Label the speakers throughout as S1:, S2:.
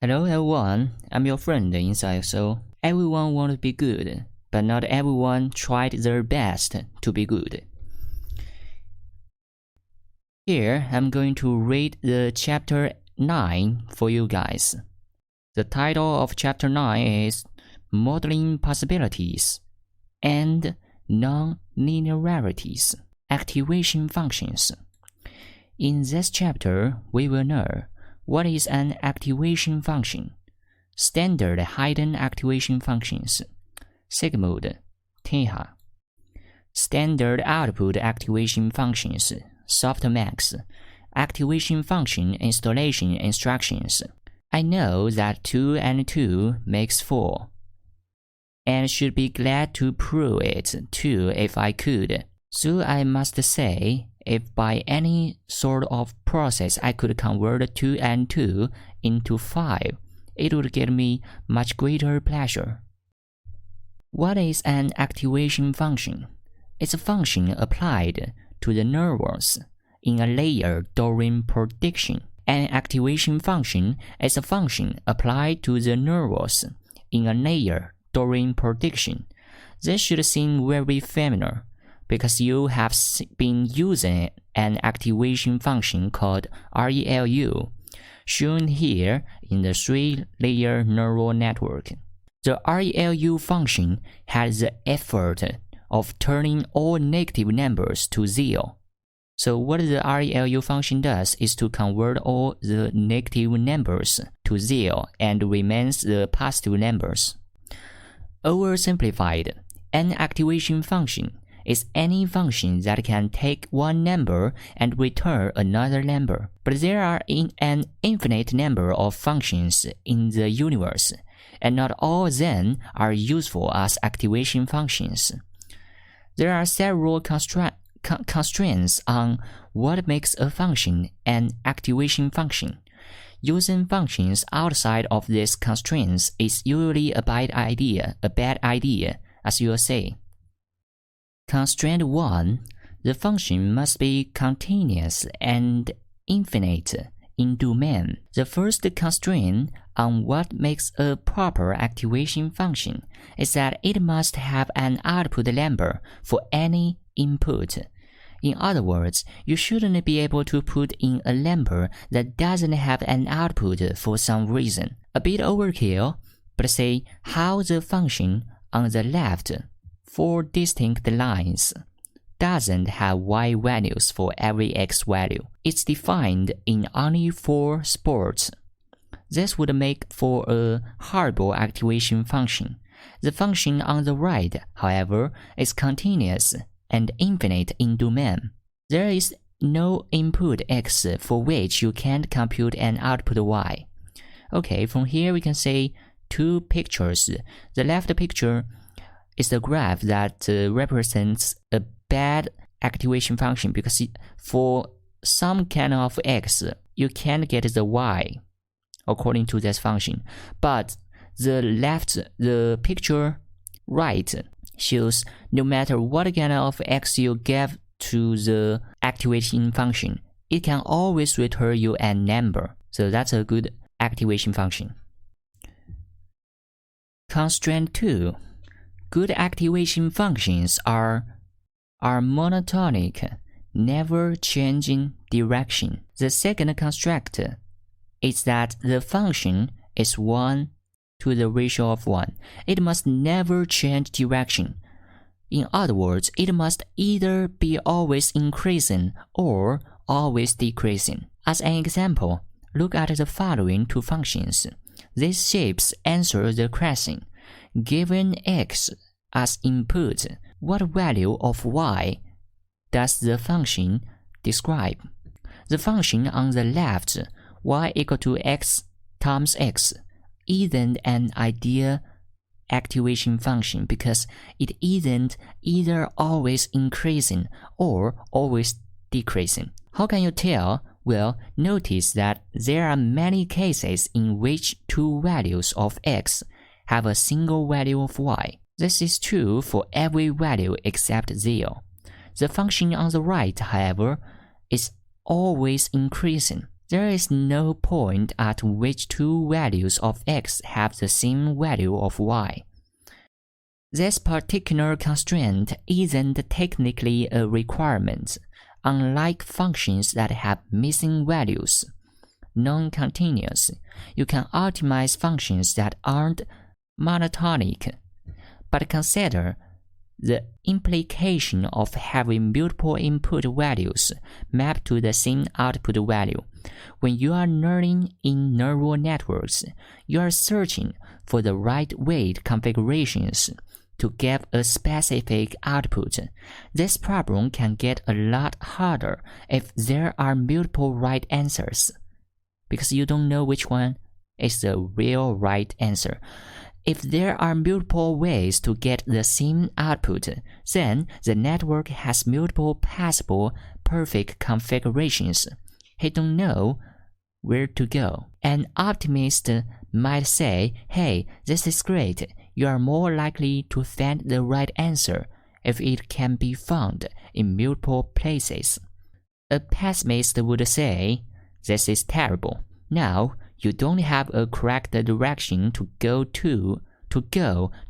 S1: Hello everyone, I'm your friend inside so everyone wants to be good, but not everyone tried their best to be good. Here I'm going to read the chapter 9 for you guys. The title of chapter 9 is Modeling Possibilities and Non-Linearities, Activation Functions. In this chapter, we will know what is an activation function, standard hidden activation functions, sigmoid, tanh, standard output activation functions, softmax, activation function installation instructions. I know that 2 and 2 makes 4, and should be glad to prove it too if I could. So I must say, if by any sort of process I could convert 2 and 2 into 5, it would give me much greater pleasure. What is an activation function? It's a function applied to the neurons in a layer during prediction. An activation function is a function applied to the neurons in a layer during prediction. This should seem very familiar, because you have been using an activation function called ReLU, shown here in the 3-layer neural network. The ReLU function has the effort of turning all negative numbers to 0. So what the ReLU function does is to convert all the negative numbers to 0 and remains the positive numbers. Oversimplified, an activation function is any function that can take one number and return another number. But there are an infinite number of functions in the universe, and not all of them are useful as activation functions. There are several constraints on what makes a function an activation function. Using functions outside of these constraints is usually a bad idea, as you'll say. Constraint 1. The function must be continuous and infinite in domain. The first constraint on what makes a proper activation function is that it must have an output number for any input. In other words, you shouldn't be able to put in a number that doesn't have an output for some reason. A bit overkill, but say how the function on the left, 4 distinct lines, doesn't have y values for every x value. It's defined in only 4 spots. This would make for a horrible activation function. The function on the right, however, is continuous and infinite in domain. There is no input x for which you can't compute an output y. Okay, from here we can say 2 pictures. The left picture is the graph that represents a bad activation function, because for some kind of x, you can't get the y according to this function. But the picture right shows no matter what kind of x you give to the activation function, it can always return you a number. So that's a good activation function. Constraint 2. Good activation functions are monotonic, never changing direction. The second constraint is that the function is 1 to the ratio of 1. It must never change direction. In other words, it must either be always increasing or always decreasing. As an example, look at the following 2 functions. These shapes answer the question, given x as input, what value of y does the function describe? The function on the left, y equal to x times x, isn't an ideal activation function because it isn't either always increasing or always decreasing. How can you tell? Well, notice that there are many cases in which 2 values of x have a single value of y. This is true for every value except 0. The function on the right, however, is always increasing. There is no point at which two values of x have the same value of y. This particular constraint isn't technically a requirement, unlike functions that have missing values. Non-continuous, you can optimize functions that aren't monotonic, but consider the implication of having multiple input values mapped to the same output value. When you are learning in neural networks, you are searching for the right weight configurations to get a specific output. This problem can get a lot harder if there are multiple right answers, because you don't know which one is the real right answer. If there are multiple ways to get the same output, then the network has multiple possible perfect configurations. He don't know where to go. An optimist might say, hey, this is great. You are more likely to find the right answer if it can be found in multiple places. A pessimist would say, this is terrible. Now, you don't have a correct direction to go to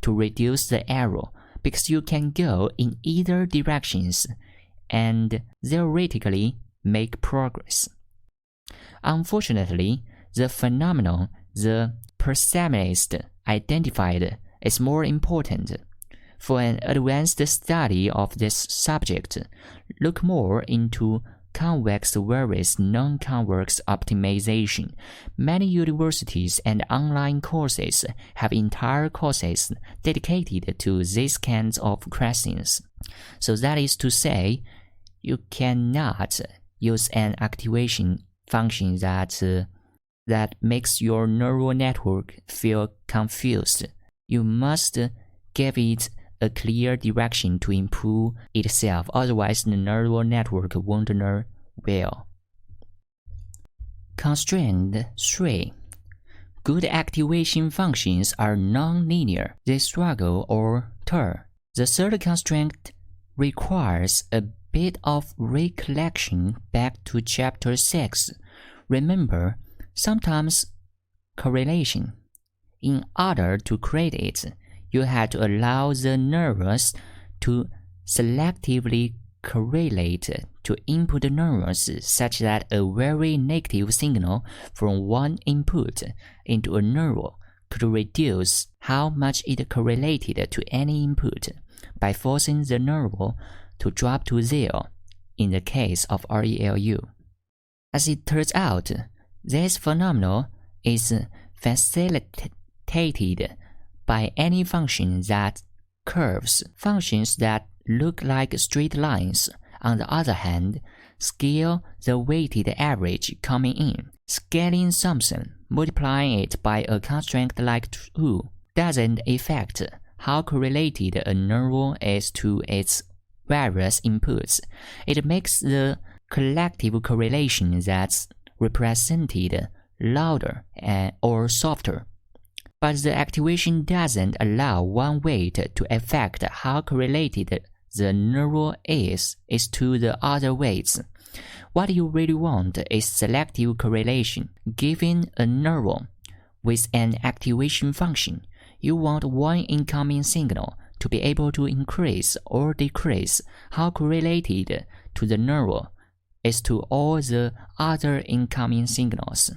S1: reduce the error, because you can go in either directions and theoretically make progress. Unfortunately, the phenomenon the pessimist identified is more important. For an advanced study of this subject, look more into convex versus non-convex optimization. Many universities and online courses have entire courses dedicated to these kinds of questions. So that is to say, you cannot use an activation function that makes your neural network feel confused. You must give it a clear direction to improve itself, otherwise the neural network won't learn well. Constraint 3. Good activation functions are non-linear. They struggle or turn. The third constraint requires a bit of recollection back to chapter 6. Remember, sometimes correlation. In order to create it, you had to allow the neurons to selectively correlate to input neurons such that a very negative signal from one input into a neuron could reduce how much it correlated to any input by forcing the neuron to drop to 0 in the case of ReLU. As it turns out, this phenomenon is facilitated by any function that curves. Functions that look like straight lines, on the other hand, scale the weighted average coming in. Scaling something, multiplying it by a constraint like 2, doesn't affect how correlated a neuron is to its various inputs. It makes the collective correlation that's represented louder or softer. But the activation doesn't allow one weight to affect how correlated the neuron is to the other weights. What you really want is selective correlation. Given a neuron with an activation function, you want one incoming signal to be able to increase or decrease how correlated to the neuron is to all the other incoming signals.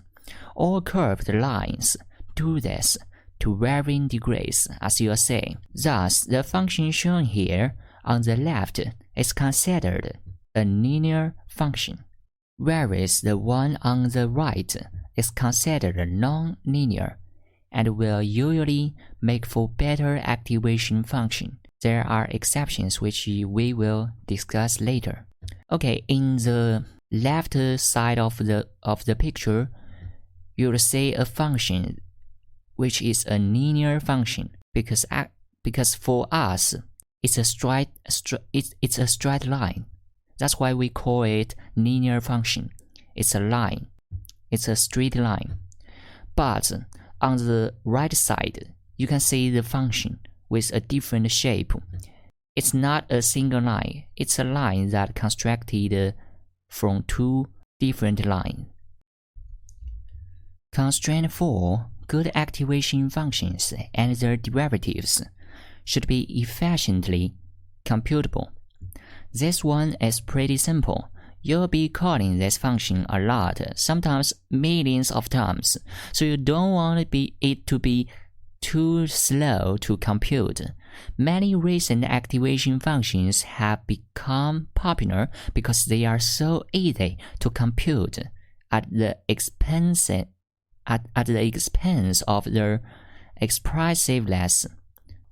S1: All curved lines do this to varying degrees, as you are saying. Thus, the function shown here on the left is considered a linear function, whereas the one on the right is considered non-linear and will usually make for better activation function. There are exceptions which we will discuss later. Okay, in the left side of the picture, you'll see a function which is a linear function because for us it's a straight line. That's why we call it linear function. It's a line. It's a straight line. But on the right side, you can see the function with a different shape. It's not a single line. It's a line that constructed from two different lines. Constraint 4. Good activation functions and their derivatives should be efficiently computable. This one is pretty simple. You'll be calling this function a lot, sometimes millions of times, so you don't want it to be too slow to compute. Many recent activation functions have become popular because they are so easy to compute at the expense of their expressiveness.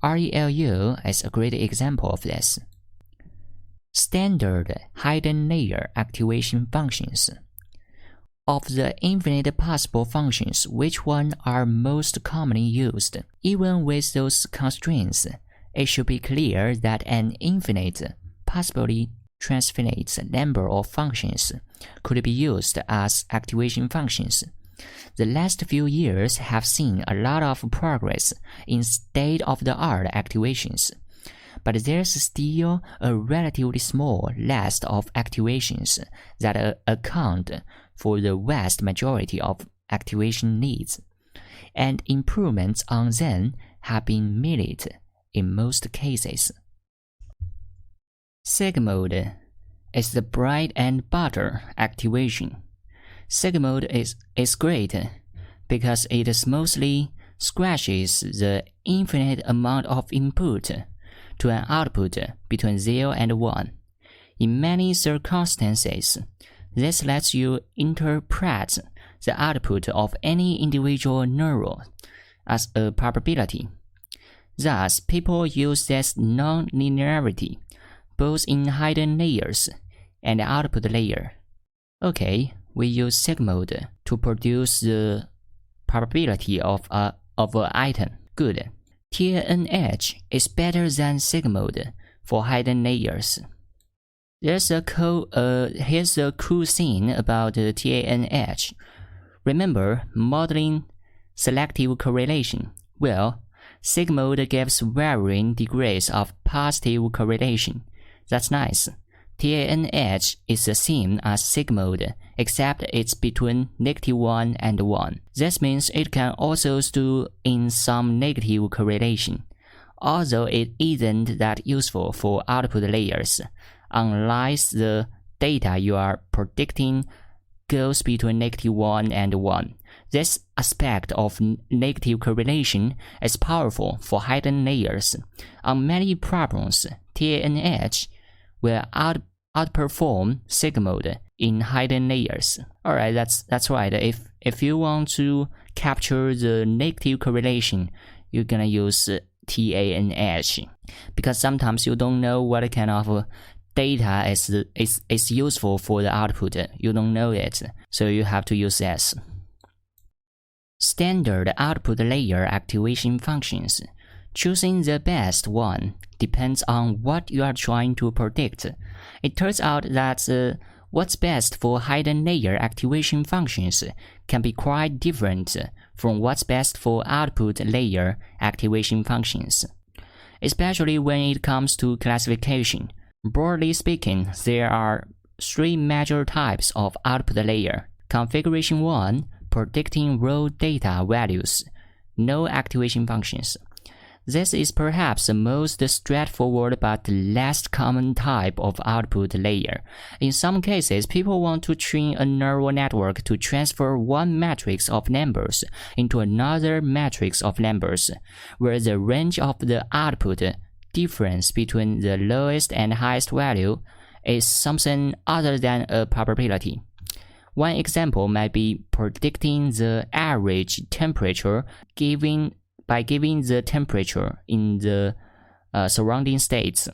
S1: ReLU is a great example of this. Standard hidden layer activation functions. Of the infinite possible functions, which ones are most commonly used? Even with those constraints, it should be clear that an infinite, possibly transfinite number of functions could be used as activation functions. The last few years have seen a lot of progress in state-of-the-art activations, but there's still a relatively small list of activations that account for the vast majority of activation needs, and improvements on them have been made in most cases. Sigmoid is the bread and butter activation. Sigmoid is great because it smoothly squashes the infinite amount of input to an output between 0 and 1. In many circumstances, this lets you interpret the output of any individual neuron as a probability. Thus, people use this non-linearity both in hidden layers and the output layer. Okay, we use sigmoid to produce the probability of an item. Good. tanh is better than sigmoid for hidden layers. Here's a cool thing about tanh. Remember modeling selective correlation? Well, sigmoid gives varying degrees of positive correlation. That's nice. tanh is the same as sigmoid, except it's between -1 and 1. This means it can also do in some negative correlation, although it isn't that useful for output layers, unless the data you are predicting goes between -1 and 1. This aspect of negative correlation is powerful for hidden layers. On many problems, tanh will outperform sigmoid in hidden layers. Alright, that's right. If you want to capture the negative correlation, you're gonna use tanh, because sometimes you don't know what kind of data is useful for the output. You don't know it, so you have to use this. Standard output layer activation functions. Choosing the best one depends on what you are trying to predict. It turns out that what's best for hidden layer activation functions can be quite different from what's best for output layer activation functions, especially when it comes to classification. Broadly speaking, there are 3 major types of output layer. Configuration 1, predicting raw data values, no activation functions. This is perhaps the most straightforward but least common type of output layer. In some cases, people want to train a neural network to transfer one matrix of numbers into another matrix of numbers, where the range of the output difference between the lowest and highest value is something other than a probability. One example might be predicting the average temperature by giving the temperature in the surrounding states.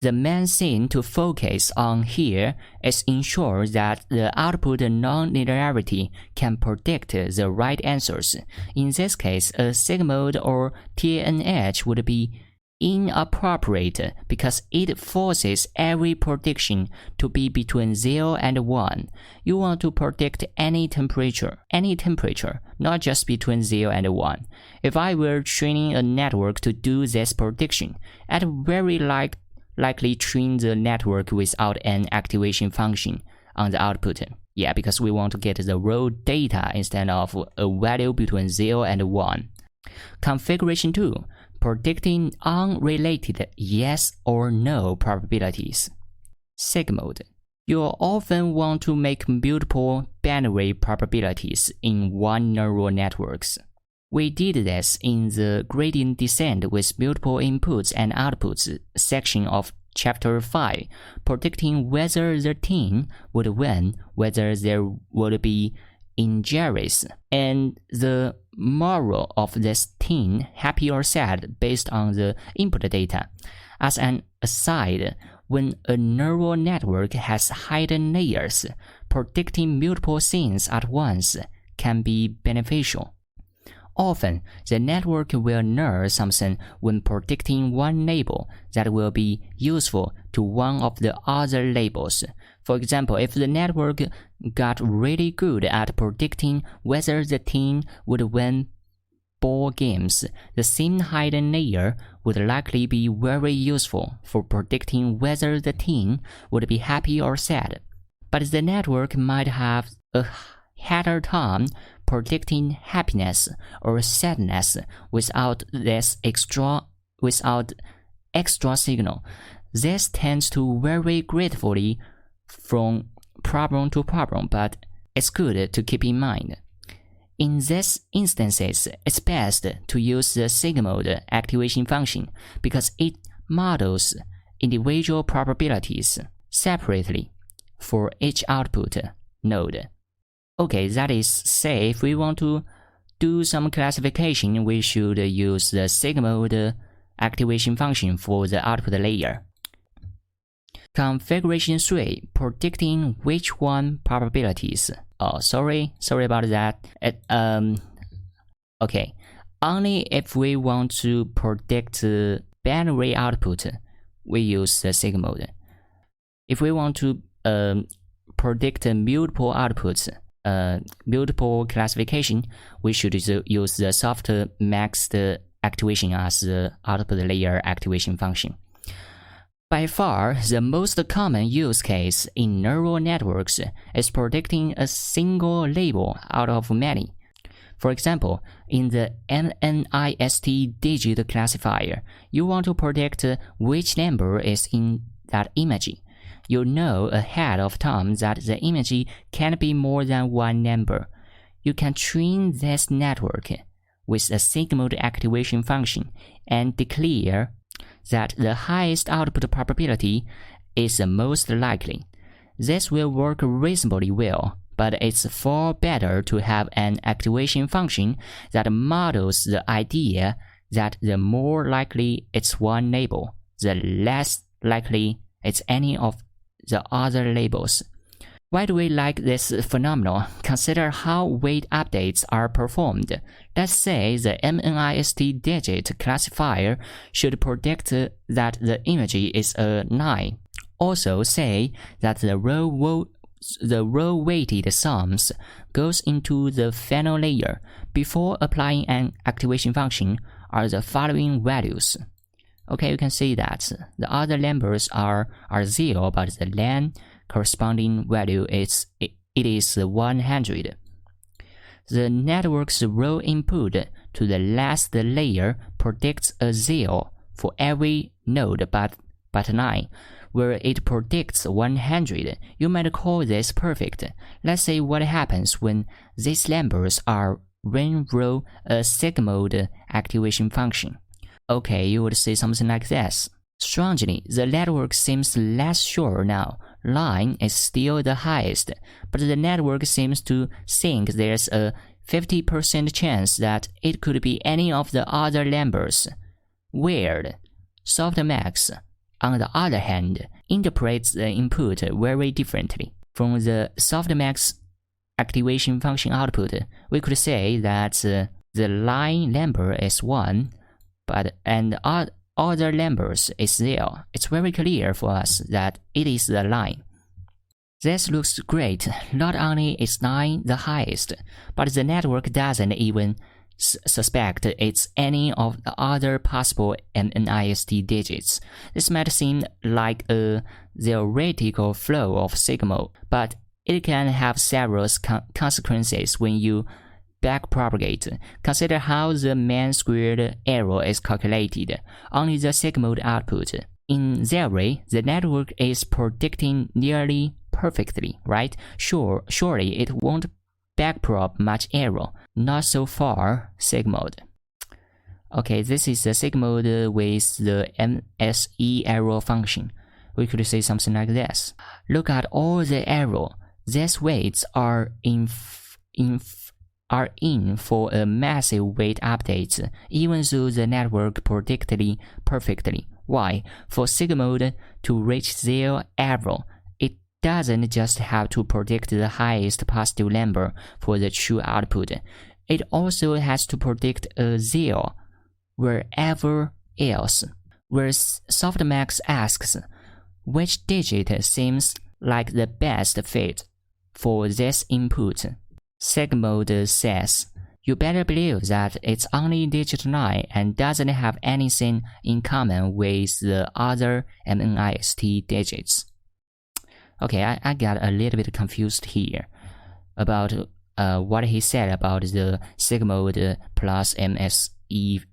S1: The main thing to focus on here is ensure that the output non-linearity can predict the right answers. In this case, a sigmoid or tanh would be inappropriate because it forces every prediction to be between 0 and 1. You want to predict any temperature, not just between 0 and 1. If I were training a network to do this prediction, I'd very likely train the network without an activation function on the output. Yeah, because we want to get the raw data instead of a value between 0 and 1. Configuration 2. Predicting unrelated yes or no probabilities. Sigmoid. You'll often want to make multiple binary probabilities in one neural networks. We did this in the gradient descent with multiple inputs and outputs section of Chapter 5, predicting whether the team would win, whether there would be injuries, and the moral of this team, happy or sad, based on the input data. As an aside, when a neural network has hidden layers, predicting multiple scenes at once can be beneficial. Often, the network will know something when predicting one label that will be useful to one of the other labels. For example, if the network got really good at predicting whether the team would win ball games, the same hidden layer would likely be very useful for predicting whether the team would be happy or sad. But the network might have a harder time predicting happiness or sadness without extra signal. This tends to vary greatly from problem to problem, but it's good to keep in mind. In these instances, it's best to use the sigmoid activation function because it models individual probabilities separately for each output node. Okay, that is, say if we want to do some classification, we should use the sigmoid activation function for the output layer. Configuration 3, predicting which one probabilities. Oh, sorry about that. Okay, only if we want to predict binary output, we use the sigmoid. If we want to predict multiple outputs, multiple classification, we should use the softmax activation as the output layer activation function. By far, the most common use case in neural networks is predicting a single label out of many. For example, in the MNIST digit classifier, you want to predict which number is in that image. You know ahead of time that the image can't be more than one number. You can train this network with a sigmoid activation function and declare that the highest output probability is the most likely. This will work reasonably well, but it's far better to have an activation function that models the idea that the more likely it's one label, the less likely it's any of the other labels. Why do we like this phenomenon? Consider how weight updates are performed. Let's say the MNIST digit classifier should predict that the image is a 9. Also say that the row weighted sums goes into the final layer before applying an activation function are the following values. Okay, you can see that the other numbers are 0, but the len corresponding value is 100. The network's row input to the last layer predicts a 0 for every node but 9, where it predicts 100. You might call this perfect. Let's see what happens when these numbers are row a sigmoid activation function. Okay, you would see something like this. Strangely, the network seems less sure now. Line is still the highest, but the network seems to think there's a 50% chance that it could be any of the other numbers. Weird. Softmax, on the other hand, interprets the input very differently. From the softmax activation function output, we could say that the line number is 1, and other numbers is 0. It's very clear for us that it is the line. This looks great. Not only is 9 the highest, but the network doesn't even suspect it's any of the other possible MNIST digits. This might seem like a theoretical flaw of sigmoid, but It can have several consequences when you backpropagate. Consider how the mean squared error is calculated. Only the sigmoid output. In theory, the network is predicting nearly perfectly, right? Surely it won't backprop much error. Not so far, sigmoid. Okay, this is the sigmoid with the MSE error function. We could say something like this. Look at all the error. These weights are in for a massive weight update, even though the network predicted perfectly. Why? For sigmoid to reach zero error, it doesn't just have to predict the highest positive number for the true output. It also has to predict a zero wherever else. Where softmax asks, which digit seems like the best fit for this input? Sigmoid says, you better believe that it's only digit 9 and doesn't have anything in common with the other MNIST digits. Okay, I got a little bit confused here about what he said about the sigmoid plus MSE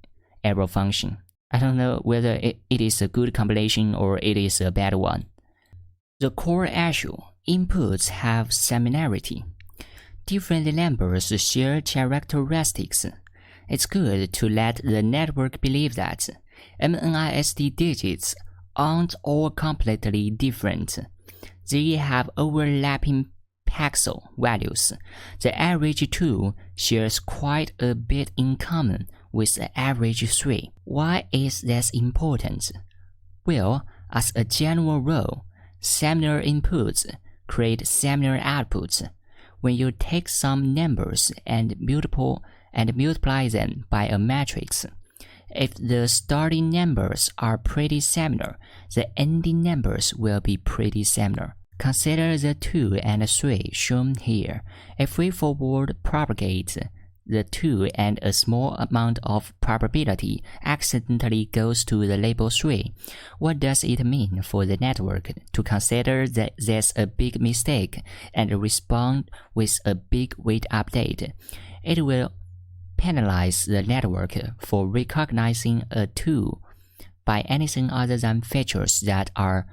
S1: error function. I don't know whether it is a good combination or it is a bad one. The core issue, inputs have similarity. Different numbers share characteristics. It's good to let the network believe that MNIST digits aren't all completely different. They have overlapping pixel values. The average 2 shares quite a bit in common with the average 3. Why is this important? Well, as a general rule, similar inputs create similar outputs. When you take some numbers and multiply them by a matrix, if the starting numbers are pretty similar, the ending numbers will be pretty similar. Consider the 2 and 3 shown here. If we forward propagate the 2 and a small amount of probability accidentally goes to the label 3, what does it mean for the network to consider that there's a big mistake and respond with a big weight update? It will penalize the network for recognizing a 2 by anything other than features that are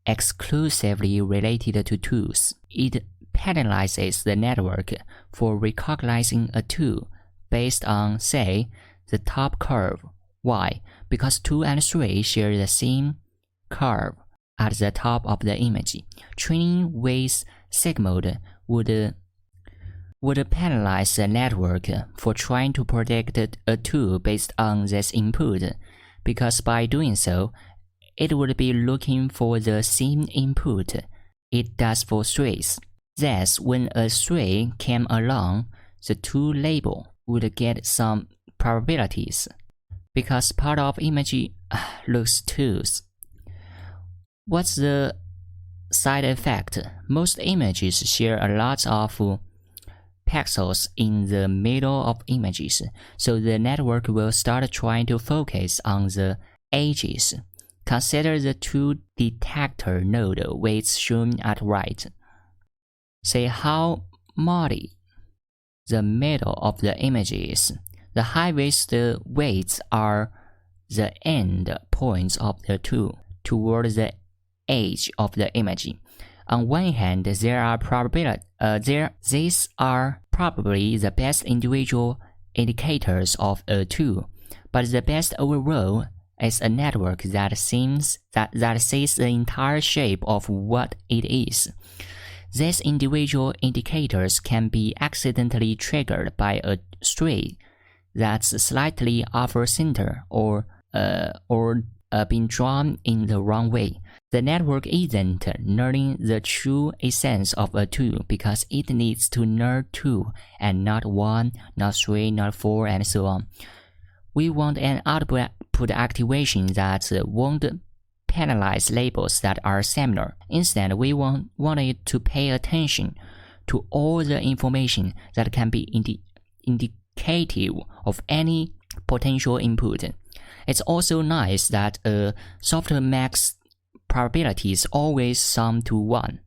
S1: exclusively related to 2s. It penalizes the network for recognizing a 2 based on, say, the top curve. Why? Because 2 and 3 share the same curve at the top of the image. Training with sigmoid would penalize the network for trying to predict a 2 based on this input, because by doing so, it would be looking for the same input it does for 3s. Thus, when a 3 came along, the 2 label would get some probabilities, because part of image looks 2s. What's the side effect? Most images share a lot of pixels in the middle of images, so the network will start trying to focus on the edges. Consider the 2 detector node weights shown at right. Say how muddy the middle of the image is. The highest weights are the end points of the 2 toward the edge of the image. On one hand, these are probably the best individual indicators of a 2, but the best overall is a network that sees the entire shape of what it is. These individual indicators can be accidentally triggered by a stray that's slightly off-center or being drawn in the wrong way. The network isn't learning the true essence of a 2 because it needs to learn 2 and not 1, not 3, not 4, and so on. We want an output activation that won't penalize labels that are similar. Instead, we want it to pay attention to all the information that can be indicative of any potential input. It's also nice that softmax probabilities always sum to 1.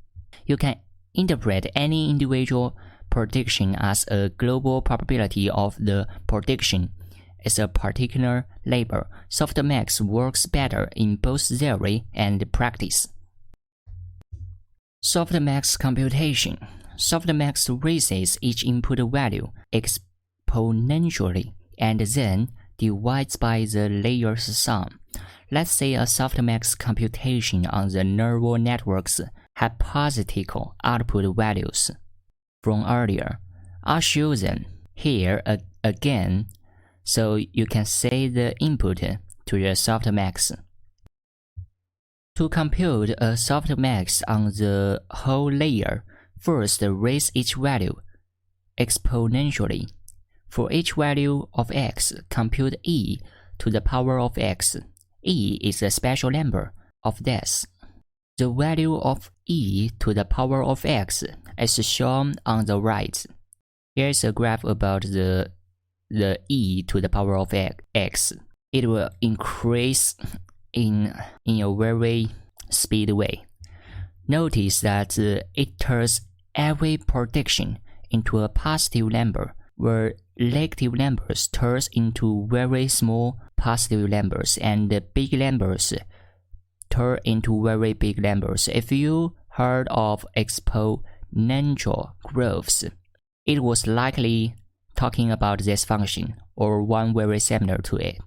S1: You can interpret any individual prediction as a global probability of the prediction as a particular label. Softmax works better in both theory and practice. Softmax computation. Softmax raises each input value exponentially and then divides by the layer's sum. Let's say a softmax computation on the neural network's hypothetical output values from earlier. I'll show them here again so you can see the input to the softmax. To compute a softmax on the whole layer, first raise each value exponentially. For each value of x, compute e to the power of x. E is a special number of this. The value of e to the power of x is shown on the right. Here's a graph about the e to the power of x. It will increase in a very speedy way. Notice that it turns every prediction into a positive number, where negative numbers turns into very small positive numbers and big numbers turn into very big numbers. If you heard of exponential growths, it was likely talking about this function or one very similar to it.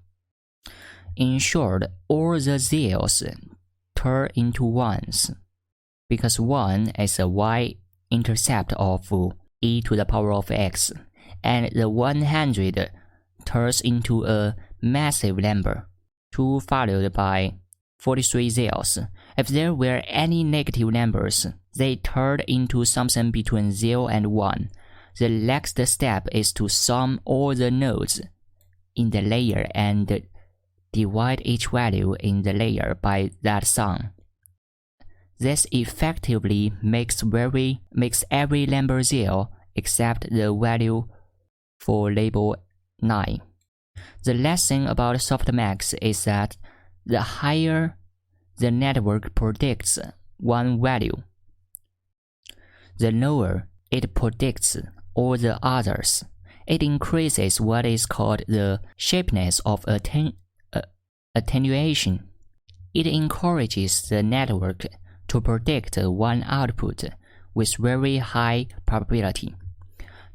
S1: In short, all the zeros turn into ones, because 1 is a y-intercept of e to the power of x, and the 100 turns into a massive number, 2 followed by 43 zeros. If there were any negative numbers, they turn into something between 0 and 1. The next step is to sum all the nodes in the layer and divide each value in the layer by that sum. This effectively makes every number 0 except the value for label 9. The lesson about softmax is that the higher the network predicts one value, the lower it predicts all the others. It increases what is called the sharpness of attenuation. It encourages the network to predict one output with very high probability.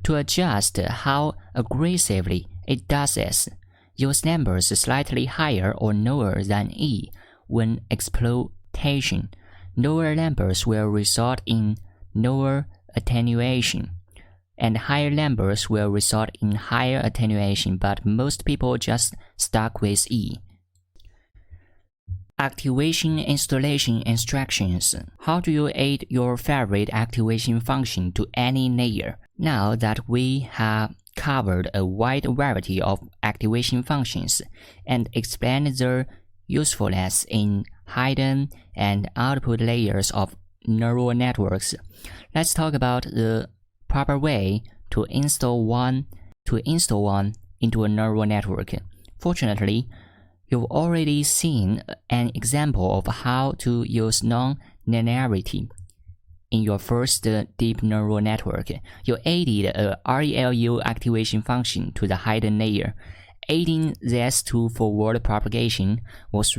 S1: To adjust how aggressively it does this, use numbers slightly higher or lower than e when exploitation. Lower numbers will result in lower attenuation, and higher numbers will result in higher attenuation, but most people just stuck with e. Activation installation instructions. How do you add your favorite activation function to any layer? Now that we have covered a wide variety of activation functions and explained their usefulness in hidden and output layers of neural networks, let's talk about the proper way to install one into a neural network. Fortunately, you've already seen an example of how to use non-linearity in your first deep neural network. You added a ReLU activation function to the hidden layer. Adding this to forward propagation was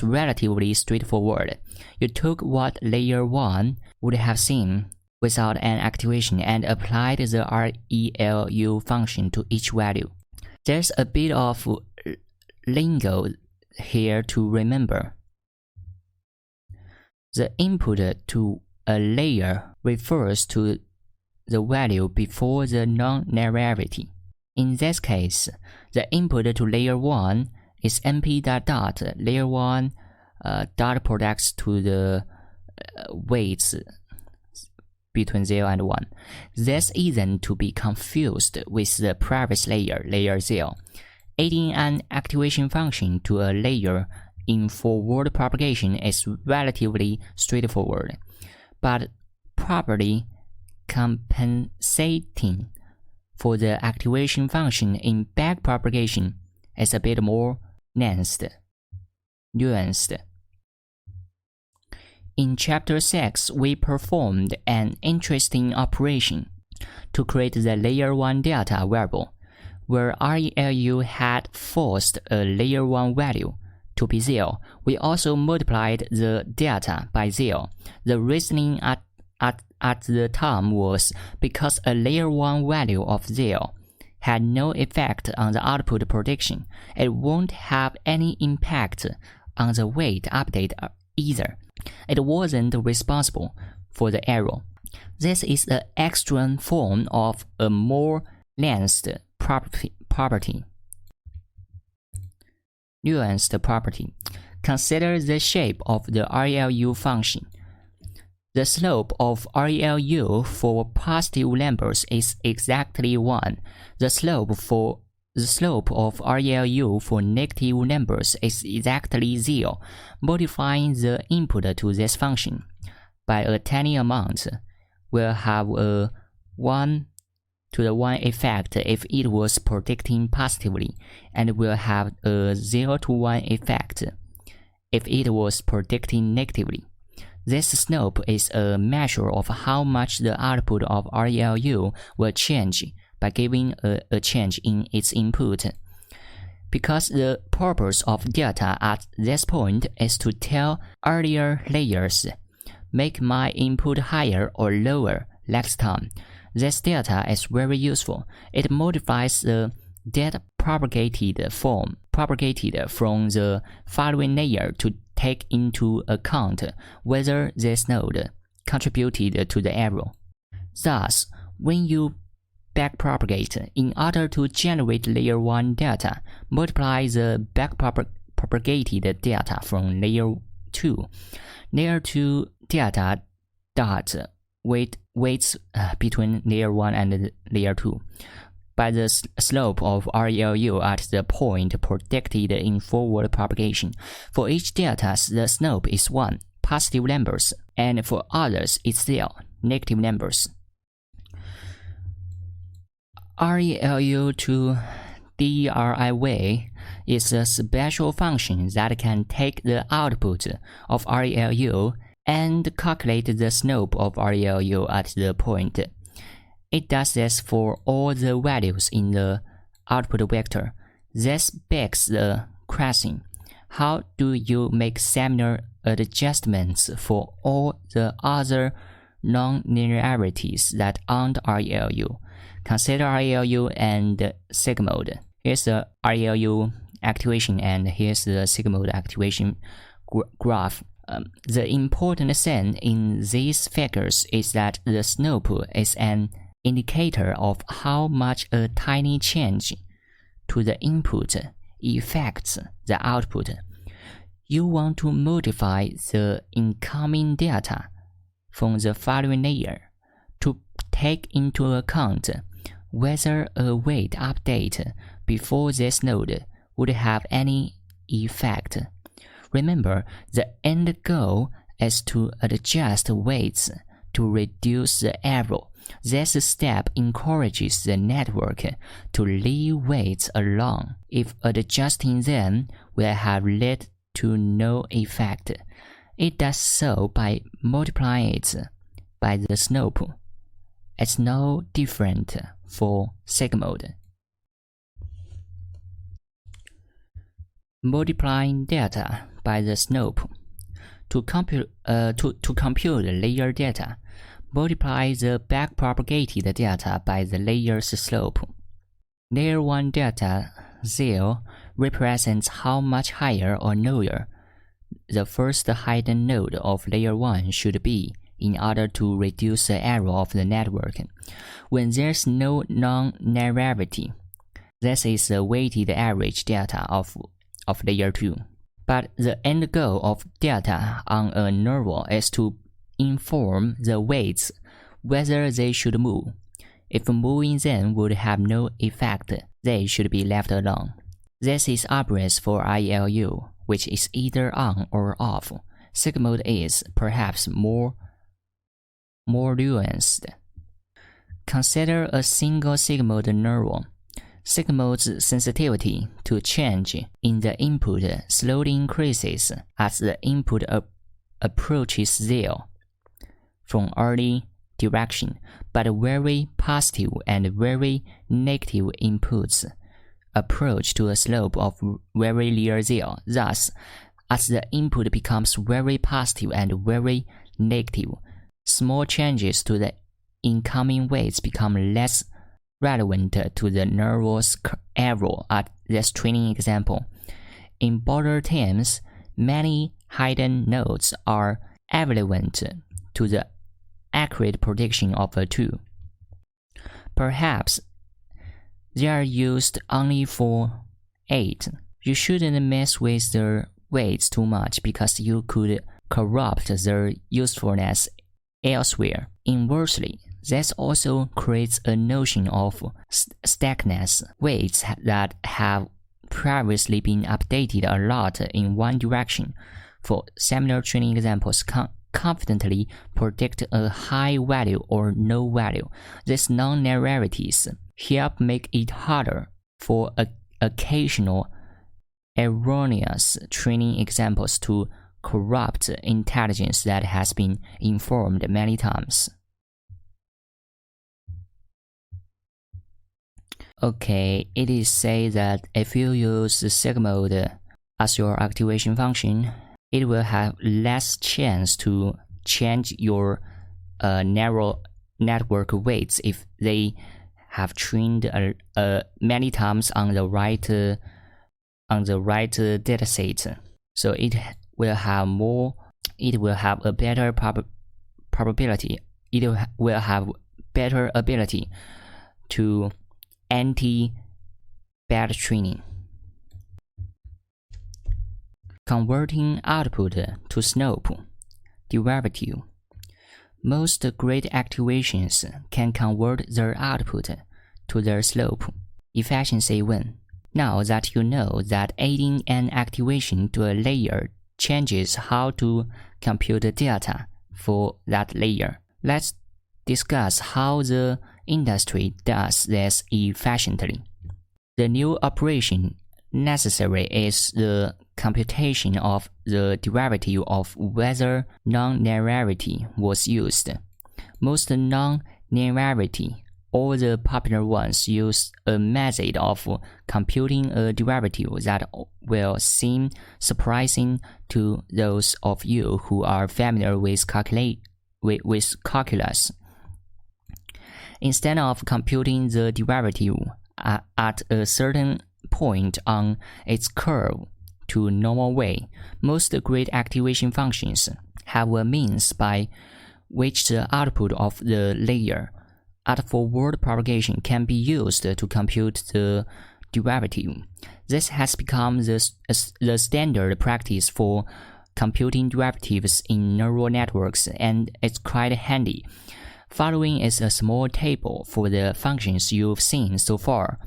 S1: relatively straightforward. You took what layer 1 would have seen without an activation and applied the ReLU function to each value. There's a bit of lingo here to remember. The input to a layer refers to the value before the non-linearity. In this case, the input to layer 1 is np dot layer 1 dot products to the weights between 0 and 1. This isn't to be confused with the previous layer, layer 0. Adding an activation function to a layer in forward propagation is relatively straightforward, but properly compensating for the activation function in back propagation is a bit more nuanced. In Chapter 6, we performed an interesting operation to create the layer 1 delta variable, where ReLU had forced a layer 1 value to be 0. We also multiplied the delta by 0. The reasoning at the time was because a layer 1 value of 0 had no effect on the output prediction. It won't have any impact on the weight update either. It wasn't responsible for the error. This is the extreme form of a more nuanced property. Consider the shape of the ReLU function. The slope of ReLU for positive numbers is exactly 1. The slope of ReLU for negative numbers is exactly 0. Modifying the input to this function by a tiny amount will have a 1 to the 1 effect if it was predicting positively, and will have a 0 to 1 effect if it was predicting negatively. This slope is a measure of how much the output of ReLU will change by giving a change in its input. Because the purpose of delta at this point is to tell earlier layers, make my input higher or lower next time, this delta is very useful. It modifies the data propagated from the following layer to take into account whether this node contributed to the error. Thus, when you backpropagate, in order to generate layer 1 data, multiply the backpropagated data from layer 2. Layer 2 data dot weights between layer 1 and layer 2 by the slope of ReLU at the point predicted in forward propagation. For each delta, the slope is 1, positive numbers, and for others it's 0, negative numbers. ReLU to DRIV is a special function that can take the output of ReLU and calculate the slope of ReLU at the point. It does this for all the values in the output vector. This begs the question, how do you make similar adjustments for all the other non-linearities that aren't ReLU? Consider ReLU and sigmoid. Here's the ReLU activation and here's the sigmoid activation graph. The important thing in these figures is that the slope is an indicator of how much a tiny change to the input affects the output. You want to modify the incoming data from the following layer to take into account whether a weight update before this node would have any effect. Remember, the end goal is to adjust weights to reduce the error. This step encourages the network to leave weights alone if adjusting them will have led to no effect. It does so by multiplying it by the slope. It's no different for sigmoid. Multiplying delta by the slope. To compute layer data, multiply the backpropagated data by the layer's slope. Layer 1 delta 0 represents how much higher or lower the first hidden node of layer 1 should be in order to reduce the error of the network. When there's no non-linearity, this is the weighted average delta of layer 2. But the end goal of delta on a nerval is to inform the weights whether they should move. If moving them would have no effect, they should be left alone. This is obvious for ReLU, which is either on or off. Sigmoid is perhaps more nuanced. Consider a single sigmoid nerval. Sigmoid's sensitivity to change in the input slowly increases as the input approaches there from early direction, but very positive and very negative inputs approach to a slope of very near zero. Thus, as the input becomes very positive and very negative, small changes to the incoming weights become less relevant to the nervous error at this training example. In broader terms, many hidden nodes are irrelevant to the accurate prediction of a 2. Perhaps they are used only for 8. You shouldn't mess with their weights too much because you could corrupt their usefulness elsewhere. Inversely, this also creates a notion of stagnance. Weights that have previously been updated a lot in one direction for similar training examples confidently predict a high value or no value. These non-linearities help make it harder for occasional erroneous training examples to corrupt intelligence that has been informed many times. Okay, it is said that if you use the sigmoid as your activation function, it will have less chance to change your narrow network weights if they have trained many times on the right dataset. So it will have a better probability. It will have better ability to anti-bad training. Converting output to slope derivative. Most great activations can convert their output to their slope. Efficiency win. Now that you know that adding an activation to a layer changes how to compute data for that layer, let's discuss how the industry does this efficiently. The new operation necessary is the computation of the derivative of whether non-linearity was used. Most non-linearity, all the popular ones, use a method of computing a derivative that will seem surprising to those of you who are familiar with calculus. Instead of computing the derivative at a certain point on its curve to normal way, most great activation functions have a means by which the output of the layer at forward propagation can be used to compute the derivative. This has become the standard practice for computing derivatives in neural networks, and it's quite handy. Following is a small table for the functions you've seen so far.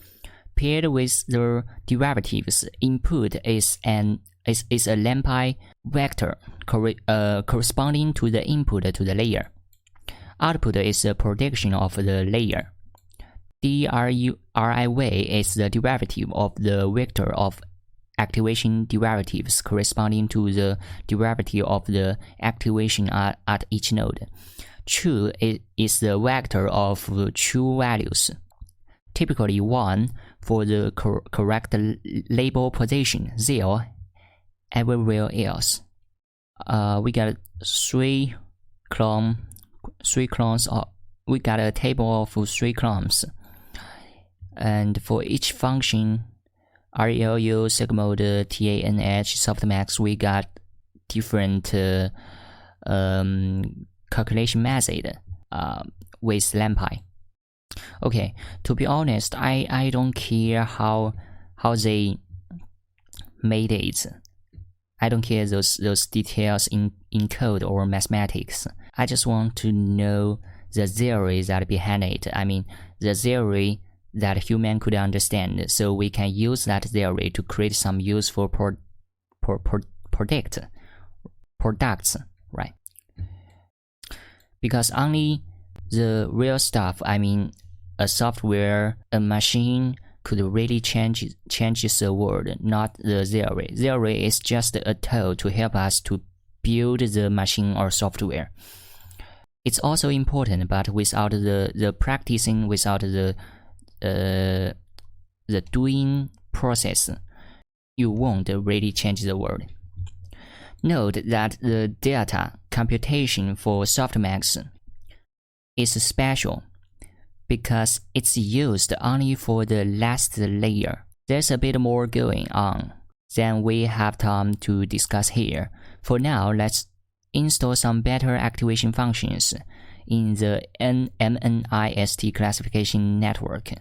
S1: Paired with the derivatives, input is a lambda vector corresponding to the input to the layer. Output is a prediction of the layer. DRIV is the derivative of the vector of activation derivatives corresponding to the derivative of the activation at each node. True is the vector of true values, typically 1 for the correct label position, 0 everywhere else. We got three clones. We got a table of 3 clones, and for each function, RLU, sigmoid, tanh, softmax, we got different calculation method with lambda. Okay, to be honest, I don't care how they made it. I don't care those details in code or mathematics. I just want to know the theory that behind it. I mean, the theory that human could understand, so we can use that theory to create some useful products, right? Because only the real stuff, I mean, a software, a machine, could really change the world, not the theory. Theory is just a tool to help us to build the machine or software. It's also important, but without the practicing, without the doing process, you won't really change the world. Note that the data computation for softmax is special because it's used only for the last layer. There's a bit more going on than we have time to discuss here. For now, let's install some better activation functions in the MNIST classification network.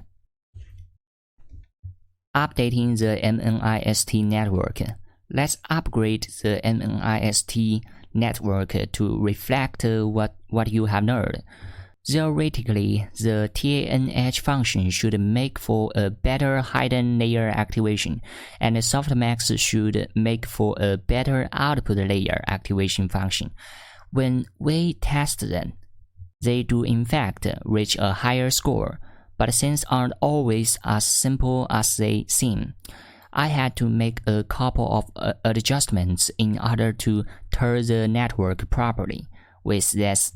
S1: Updating the MNIST network. Let's upgrade the MNIST network to reflect what you have learned. Theoretically, the tanh function should make for a better hidden layer activation, and the softmax should make for a better output layer activation function. When we test them, they do in fact reach a higher score, but things aren't always as simple as they seem. I had to make a couple of adjustments in order to turn the network properly with these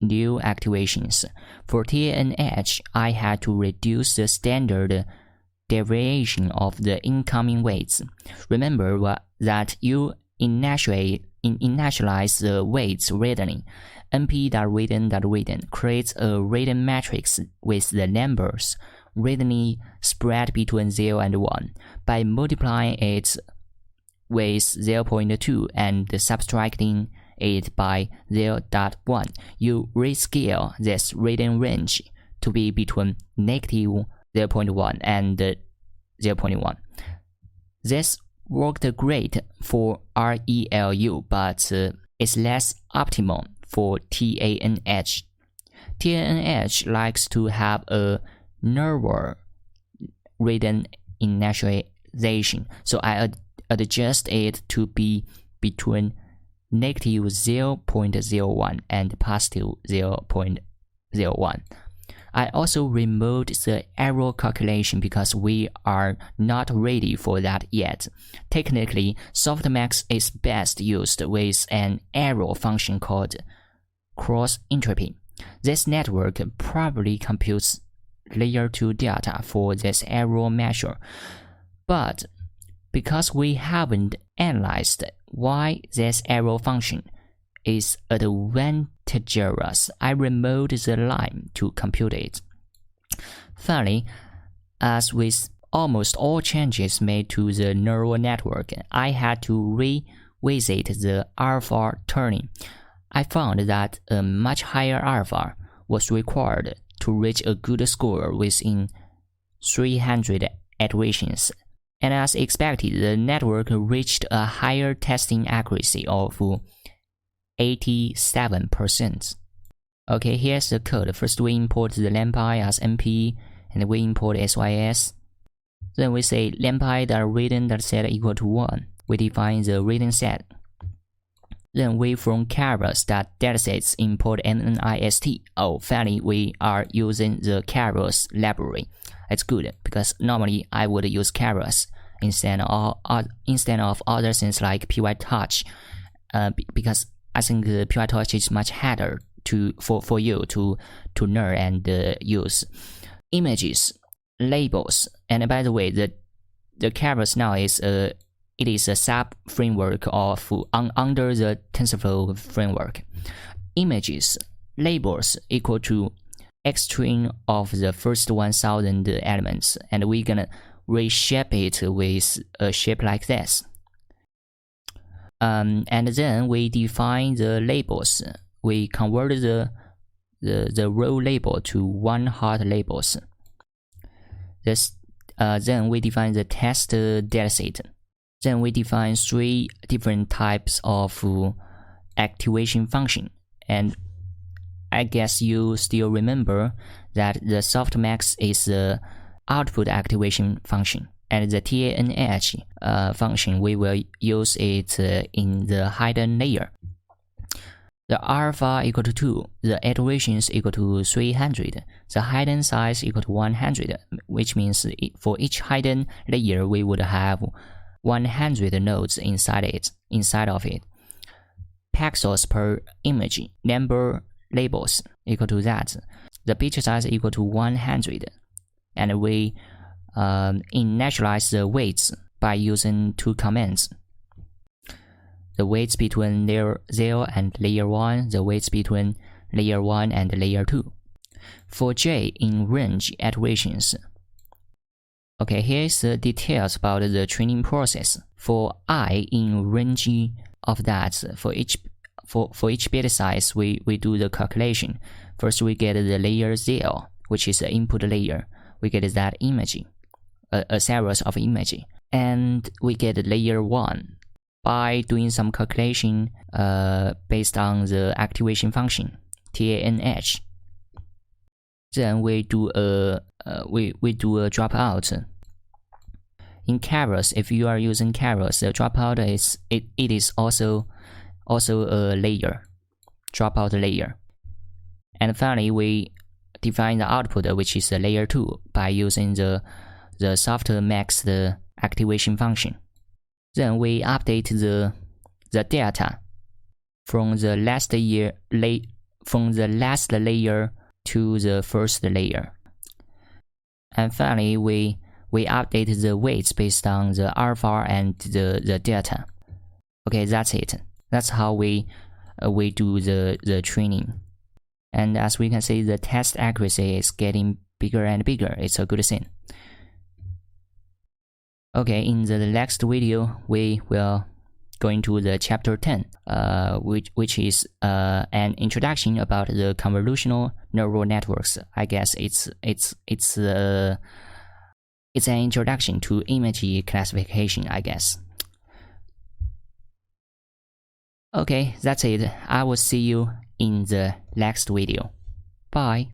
S1: new activations. For tanh, I had to reduce the standard deviation of the incoming weights. Remember that you initialize the weights randomly. np.reading creates a random matrix with the numbers randomly spread between 0 and 1. By multiplying it with 0.2 and subtracting it by 0.1, you rescale this random range to be between negative 0.1 and 0.1. This worked great for ReLU, but it's less optimal for tanh. tanh likes to have a narrower random initialization, so I adjust it to be between negative 0.01 and positive 0.01. I also removed the error calculation because we are not ready for that yet. Technically, softmax is best used with an error function called cross entropy. This network probably computes layer 2 data for this error measure, but because we haven't analyzed why this error function is advantageous, I removed the line to compute it. Finally, as with almost all changes made to the neural network, I had to revisit the alpha tuning. I found that a much higher alpha was required to reach a good score within 300 iterations. And as expected, the network reached a higher testing accuracy of 87%. Okay, here's the code. First we import the lampy as np, and we import sys. Then we say lampy.reading.set equal to 1. We define the reading set. Then we from carrots.datasets import MNIST. Oh, finally we are using the carrots library. It's good because normally I would use carrots instead of other things like pytorch, because I think the pytorch is much harder for you to learn and use. Images, labels, and by the way, the carrots now is it is a sub framework of under the TensorFlow framework. Images, labels equal to X string of the first 1000 elements, and we're gonna reshape it with a shape like this. And then we define the labels. We convert the row label to one hot labels. Then we define the test dataset. Then we define 3 different types of activation function. And I guess you still remember that the softmax is the output activation function, and the tanh function we will use it in the hidden layer. The alpha equal to 2, the iterations equal to 300, the hidden size equal to 100, which means for each hidden layer we would have 100 nodes inside of it. pixels per image number labels equal to that. The bit size equal to 100, and we initialize the weights by using two commands. The weights between layer 0 and layer 1, the weights between layer 1 and layer 2. For J in range iterations, okay, here's the details about the training process. For I in range of that, for each bit size, we do the calculation. First, we get the layer 0, which is the input layer. We get that image, a series of image, and we get layer 1 by doing some calculation based on the activation function tanh. Then we do a dropout. In Keras, if you are using Keras, the dropout is also a layer, dropout layer. And finally, we define the output, which is the layer 2, by using the softmax the activation function. Then we update the data from the last layer to the first layer. And finally, we update the weights based on the alpha and the delta. Okay, that's it. That's how we do the training. And as we can see, the test accuracy is getting bigger and bigger. It's a good thing. Okay, in the next video, we will go into the chapter 10, which is an introduction about the convolutional neural networks. I guess it's an introduction to image classification, I guess. Okay, that's it. I will see you in the next video. Bye.